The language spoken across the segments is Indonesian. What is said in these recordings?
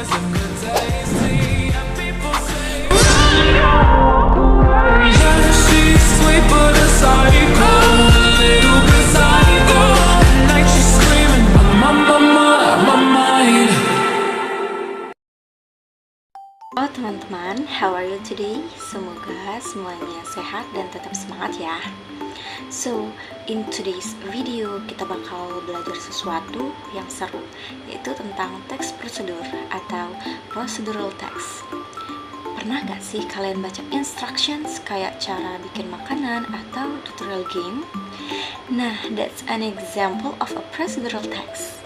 Halo teman-teman, how are you today? Semoga semuanya sehat dan tetap semangat ya. So, in today's video kita bakal belajar sesuatu yang seru, yaitu tentang text prosedur atau procedural text. Pernah gak sih kalian baca instructions kayak cara bikin makanan atau tutorial game? Nah, that's an example of a procedural text.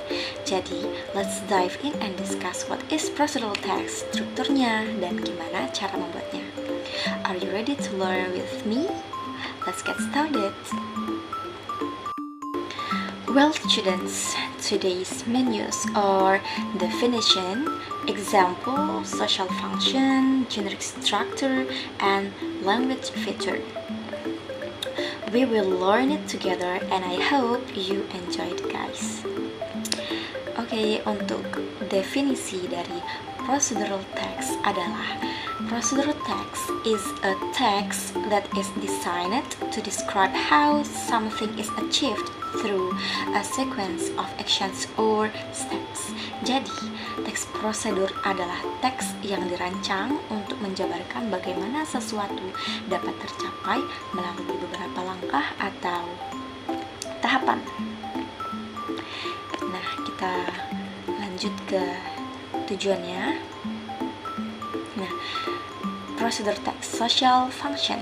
Jadi, let's dive in and discuss what is procedural text, strukturnya, dan gimana cara membuatnya. Are you ready to learn with me? Let's get started. Well, students, today's menus are definition, example, social function, generic structure, and language feature. We will learn it together and I hope you enjoy it, guys. Oke, untuk definisi dari procedural text adalah procedural text is a text that is designed to describe how something is achieved through a sequence of actions or steps. Jadi, teks prosedur adalah teks yang dirancang untuk menjabarkan bagaimana sesuatu dapat tercapai melalui beberapa langkah atau tahapan. Nah, kita lanjut ke tujuannya. Nah, prosedur text, social function.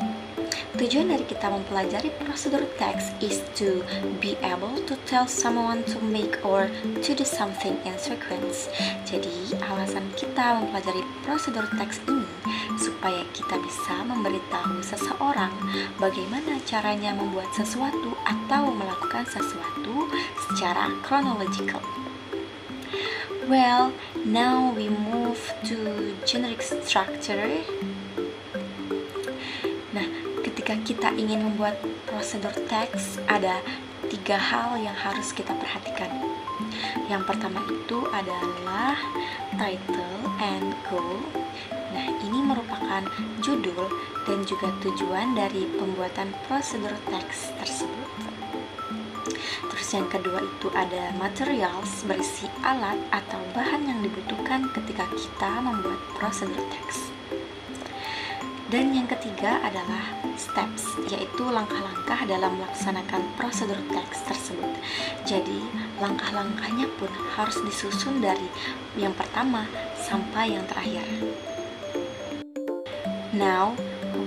Tujuan dari kita mempelajari prosedur text is to be able to tell someone to make or to do something in sequence. Jadi, alasan kita mempelajari prosedur text ini supaya kita bisa memberitahu seseorang bagaimana caranya membuat sesuatu atau melakukan sesuatu secara chronological. Well, now we move to generic structure. Nah, ketika kita ingin membuat prosedur teks, ada 3 hal yang harus kita perhatikan. Yang pertama itu adalah title and goal. Nah, ini merupakan judul dan juga tujuan dari pembuatan prosedur teks tersebut. Terus yang kedua itu ada materials, berisi alat atau bahan yang dibutuhkan ketika kita membuat prosedur teks. Dan yang ketiga adalah steps, yaitu langkah-langkah dalam melaksanakan prosedur teks tersebut. Jadi, langkah-langkahnya pun harus disusun dari yang pertama sampai yang terakhir. Now,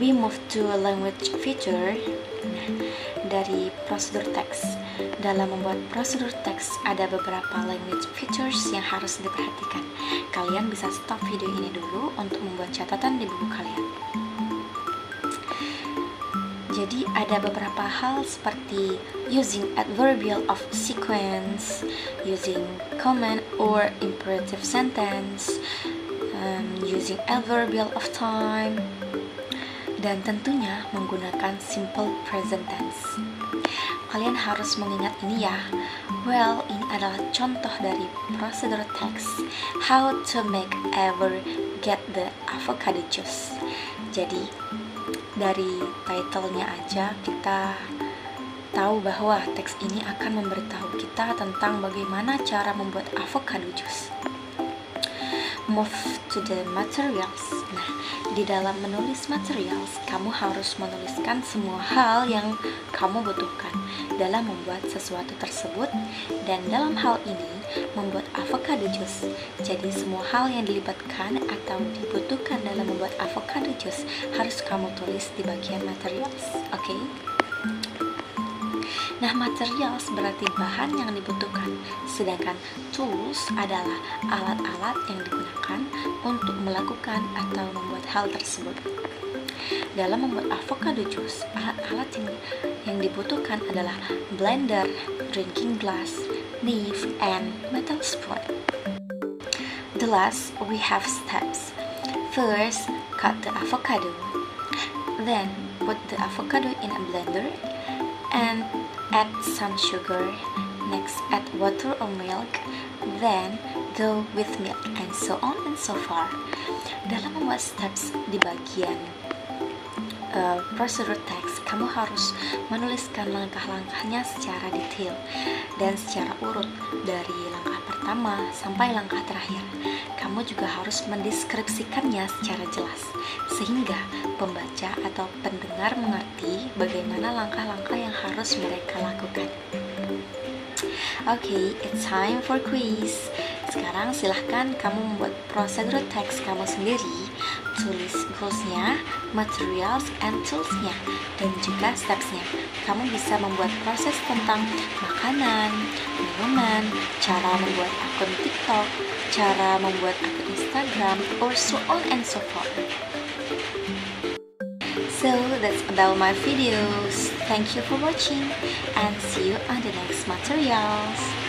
we move to language feature. Nah, dari prosedur teks. Dalam membuat prosedur teks ada beberapa language features yang harus diperhatikan. Kalian bisa stop video ini dulu untuk membuat catatan di buku kalian. Jadi ada beberapa hal seperti using adverbial of sequence, using command or imperative sentence, using adverbial of time, dan tentunya menggunakan simple present tense. Kalian harus mengingat ini ya. Well, ini adalah contoh dari prosedur text. How to make Ever get the avocado juice. Jadi, dari title-nya aja kita tahu bahwa teks ini akan memberitahu kita tentang bagaimana cara membuat avocado juice. Move to the materials. Nah, di dalam menulis materials, kamu harus menuliskan semua hal yang kamu butuhkan dalam membuat sesuatu tersebut, dan dalam hal ini membuat avocado juice. Jadi semua hal yang dilibatkan atau dibutuhkan dalam membuat avocado juice harus kamu tulis di bagian materials, oke? Nah, materials berarti bahan yang dibutuhkan, sedangkan tools adalah alat-alat yang digunakan untuk melakukan atau membuat hal tersebut. Dalam membuat avocado juice, alat-alat yang dibutuhkan adalah blender, drinking glass, knife, and metal spoon. The last, we have steps. First, cut the avocado. Then, put the avocado in a blender and add some sugar. Next, add water or milk. Then, though with milk, and so on and so forth. Dalam membuat steps di bagian prosedur teks, kamu harus menuliskan langkah-langkahnya secara detail dan secara urut dari langkah pertama sampai langkah terakhir. Kamu juga harus mendeskripsikannya secara jelas sehingga pembaca atau pendengar mengerti bagaimana langkah-langkah yang harus mereka lakukan. Okay, it's time for quiz. Sekarang silahkan kamu membuat prosedur teks kamu sendiri, tulis goals-nya, materials and tools-nya, dan juga steps-nya. Kamu bisa membuat proses tentang makanan, minuman, cara membuat akun TikTok, cara membuat akun Instagram, or so on and so forth. So that's about my videos. Thank you for watching and see you on the next materials.